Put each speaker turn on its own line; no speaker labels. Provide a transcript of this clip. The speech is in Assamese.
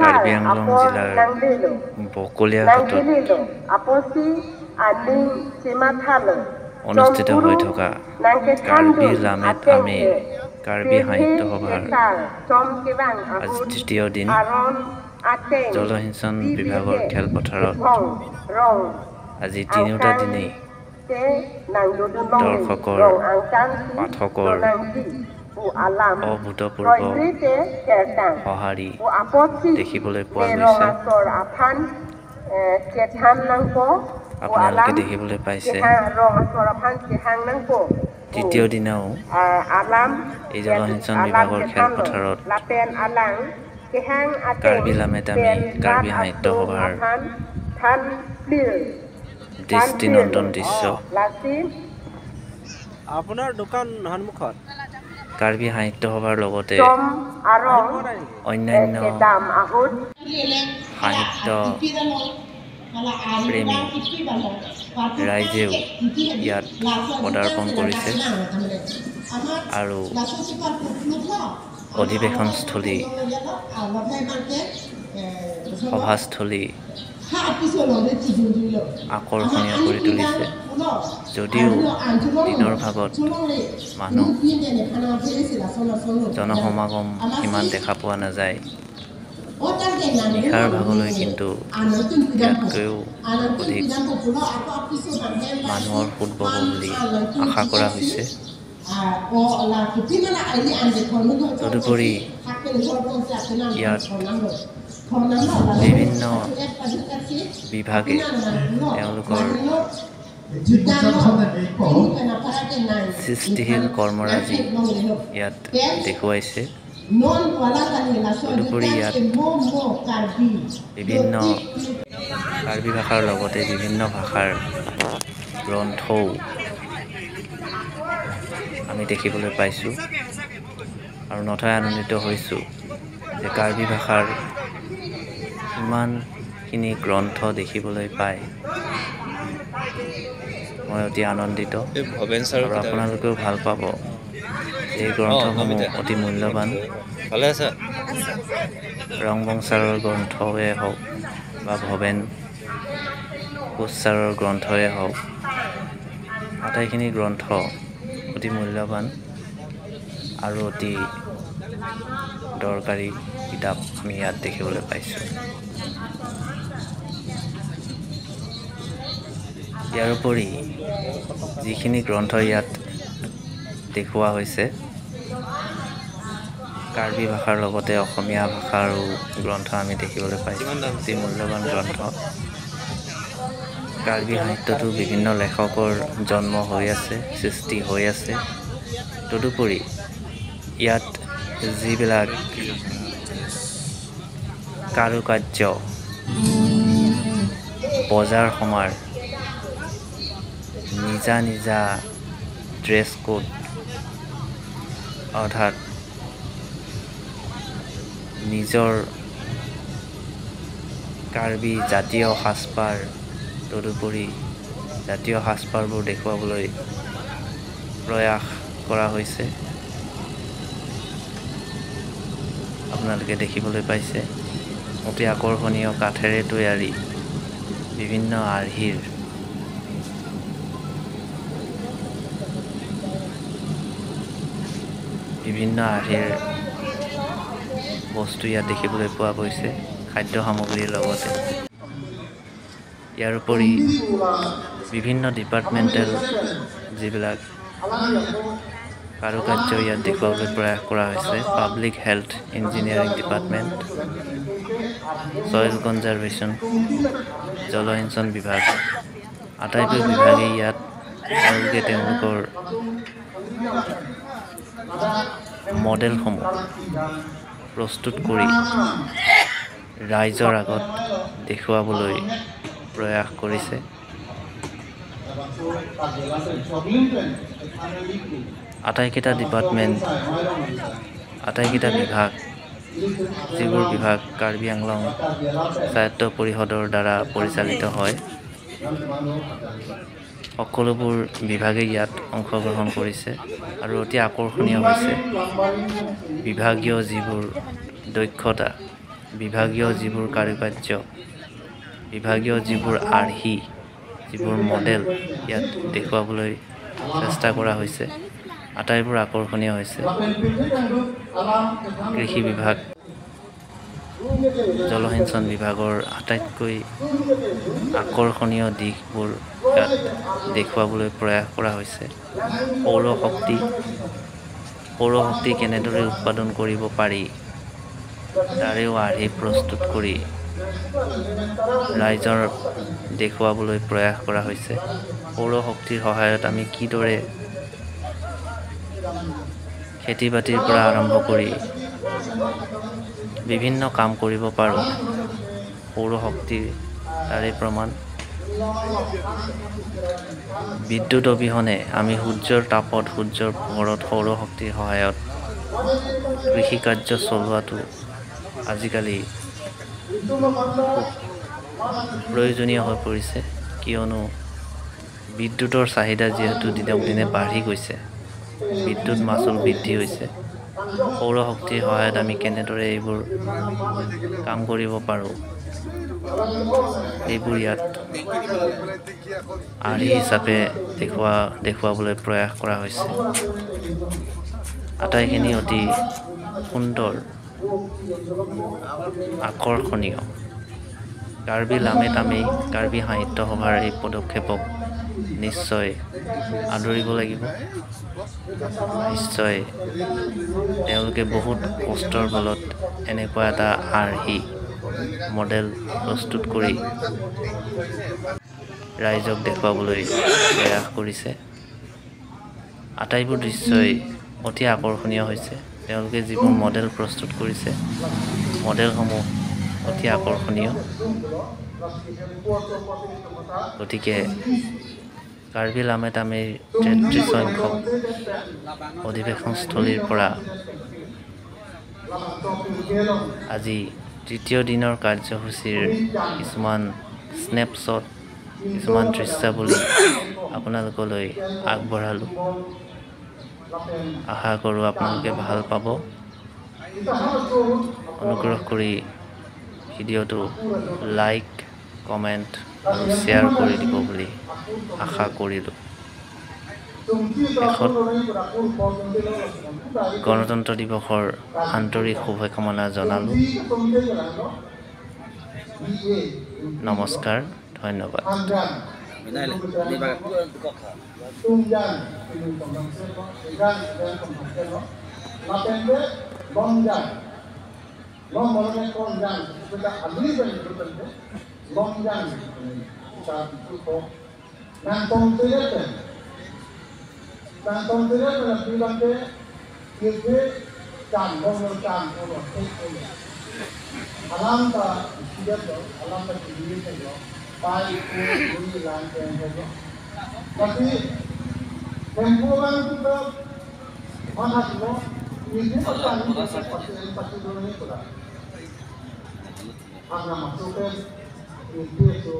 কাৰ্বি আংলং জিলাৰ বকলীয়া ঘাটত অনুষ্ঠিত হৈ থকা কাৰ্বি লামেট আমে কাৰ্বি সাহিত্য সভাৰ আজি তৃতীয় দিন জলসিঞ্চন বিভাগৰ খেলপথাৰত আজি তিনিওটা দিনেই দৰ্শকৰ পাঠকৰ অভূতপূৰ্ব সঁহাৰি দেখিবলৈ পোৱা গৈছে। আপোনালোকে দেখিবলৈ পাইছে তৃতীয় দিনাও এই জলসিঞ্চন বিভাগৰ খেলপথাৰত কাৰ্বি লামেট আমে কাৰ্বি সাহিত্য সভাৰ দৃষ্টিনন্দন দৃশ্য
আপোনাৰ দোকান সন্মুখত
কাৰ্বি সাহিত্য সভাৰ লগতে অন্যান্য সাহিত্য প্ৰেমী ৰাইজেও ইয়াত পদাৰ্পণ কৰিছে আৰু অধিৱেশনস্থলী সভাস্থলী আকৰ্ষণীয় কৰি তুলিছে। যদিও দিনৰ ভাগত মানুহ জনসমাগম ইমান দেখা পোৱা নাযায়, নিশাৰ ভাগলৈ কিন্তু ইয়াতকৈও অধিক মানুহৰ সোঁত বব বুলি আশা কৰা হৈছে। তদুপৰি ইয়াত বিভিন্ন বিভাগে তেওঁলোকৰ সৃষ্টিশীল কৰ্মৰাজি ইয়াত দেখুৱাইছে। তদুপৰি ইয়াত বিভিন্ন কাৰ্বি ভাষাৰ লগতে বিভিন্ন ভাষাৰ গ্ৰন্থও আমি দেখিবলৈ পাইছোঁ আৰু নথৈ আনন্দিত হৈছোঁ যে কাৰ্বি ভাষাৰ ইমানখিনি গ্ৰন্থ দেখিবলৈ পায় মই অতি আনন্দিত আৰু আপোনালোকেও ভাল পাব। এই গ্ৰন্থসমূহ অতি মূল্যৱান। ৰংবং ছাৰৰ গ্ৰন্থই হওক বা ভৱেন কোচ ছাৰৰ গ্ৰন্থই হওক, আটাইখিনি গ্ৰন্থ অতি মূল্যৱান আৰু অতি দৰকাৰী কিতাপ আমি ইয়াত দেখিবলৈ পাইছোঁ। ইয়াৰ উপৰি যিখিনি গ্ৰন্থ ইয়াত দেখুওৱা হৈছে, কাৰ্বি ভাষাৰ লগতে অসমীয়া ভাষাৰো গ্ৰন্থ আমি দেখিবলৈ পাইছোঁ। অতি মূল্যৱান গ্ৰন্থ। কাৰ্বি সাহিত্যতো বিভিন্ন লেখকৰ জন্ম হৈ আছে, সৃষ্টি হৈ আছে। তদুপৰি ইয়াত যিবিলাক কাৰুকাৰ্য, বজাৰ সমাৰ, নিজা নিজা ড্ৰেছ কোড অৰ্থাৎ নিজৰ কাৰ্বি জাতীয় সাজপাৰ, তদুপৰি জাতীয় সাজপাৰবোৰ দেখুৱাবলৈ প্ৰয়াস কৰা হৈছে। আপোনালোকে দেখিবলৈ পাইছে অতি আকৰ্ষণীয় কাঠেৰে তৈয়াৰী বিভিন্ন আৰ্হিৰ বস্তু ইয়াত দেখিবলৈ পোৱা গৈছে, খাদ্য সামগ্ৰীৰ লগতে। ইয়াৰ উপৰি বিভিন্ন ডিপাৰ্টমেণ্টেল যিবিলাক কাৰুকাৰ্য ইয়াত দেখুৱাবলৈ প্ৰয়াস কৰা হৈছে। Public health engineering department, soil conservation, জলসিঞ্চন বিভাগ, আটাইবোৰ বিভাগেই ইয়াত তেওঁলোকে তেওঁলোকৰ মডেলসমূহ প্ৰস্তুত কৰি ৰাইজৰ আগত দেখুৱাবলৈ প্ৰয়াস কৰিছে। আটাইকেইটা ডিপাৰ্টমেণ্ট, আটাইকেইটা বিভাগ, যিবোৰ বিভাগ কাৰ্বি আংলং স্বায়ত্ত পৰিষদৰ দ্বাৰা পৰিচালিত হয়, সকলোবোৰ বিভাগেই ইয়াত অংশগ্ৰহণ কৰিছে আৰু অতি আকৰ্ষণীয় হৈছে বিভাগীয় যিবোৰ দক্ষতা বিভাগীয় যিবোৰ কাৰুকাৰ্য, বিভাগীয় যিবোৰ আৰ্হি, যিবোৰ মডেল ইয়াত দেখুৱাবলৈ চেষ্টা কৰা হৈছে, আটাইবোৰ আকৰ্ষণীয় হৈছে। কৃষি বিভাগ, জলসিঞ্চন বিভাগৰ আটাইতকৈ আকৰ্ষণীয় দিশবোৰ ইয়াত দেখুৱাবলৈ প্ৰয়াস কৰা হৈছে। সৌৰশক্তি কেনেদৰে উৎপাদন কৰিব পাৰি তাৰেও আৰ্হি প্ৰস্তুত কৰি ৰাইজৰ দেখুৱাবলৈ প্ৰয়াস কৰা হৈছে। সৌৰশক্তিৰ সহায়ত আমি কিদৰে খেতি বাতিৰ পৰা আৰম্ভ কৰি বিভিন্ন কাম কৰিব পাৰোঁ, সৌৰশক্তিৰ তাৰে প্ৰমাণ। বিদ্যুৎ অবিহনে আমি সূৰ্যৰ তাপত, সূৰ্যৰ পোহৰত সৌৰশক্তিৰ সহায়ত কৃষিকাৰ্য চলোৱাটো আজিকালি প্ৰয়োজনীয় হৈ পৰিছে, কিয়নো বিদ্যুতৰ চাহিদা যিহেতু দিনক দিনে বাঢ়ি গৈছে, বিদ্যুৎ মাচুল বৃদ্ধি হৈছে। সৌৰশক্তিৰ সহায়ত আমি কেনেদৰে এইবোৰ কাম কৰিব পাৰোঁ, এইবোৰ ইয়াত আৰ্হি হিচাপে দেখুৱাবলৈ প্ৰয়াস কৰা হৈছে। আটাইখিনি অতি সুন্দৰ, আকৰ্ষণীয়। কাৰ্বি লামে তামেই কাৰ্বি সাহিত্য সভাৰ এই পদক্ষেপক নিশ্চয় আদৰিব লাগিব। নিশ্চয় তেওঁলোকে বহুত কষ্টৰ বলত এনেকুৱা এটা আৰ্হি মডেল প্ৰস্তুত কৰি ৰাইজক দেখুৱাবলৈ প্ৰয়াস কৰিছে। আটাইবোৰ দৃশ্যই অতি আকৰ্ষণীয় হৈছে। তেওঁলোকে যিবোৰ মডেল প্ৰস্তুত কৰিছে, মডেলসমূহ অতি আকৰ্ষণীয়। গতিকে কাৰ্বি লামে তামেৰ ৩৩ সংখ্যক অধিৱেশনস্থলীৰ পৰা আজি তৃতীয় দিনৰ কাৰ্যসূচীৰ কিছুমান স্নেপশ্বট, কিছুমান দৃশ্যাৱলী আপোনালোকলৈ আগবঢ়ালোঁ। আশা কৰোঁ আপোনালোকে ভাল পাব। অনুগ্ৰহ কৰি ভিডিঅ'টো লাইক, কমেণ্ট আৰু শ্বেয়াৰ কৰি দিব বুলি আশা কৰিলোঁ। শেষত গণতন্ত্ৰ দিৱসৰ আন্তৰিক শুভকামনা জনালোঁ। নমস্কাৰ, ধন্যবাদ।
Ang masukkan itu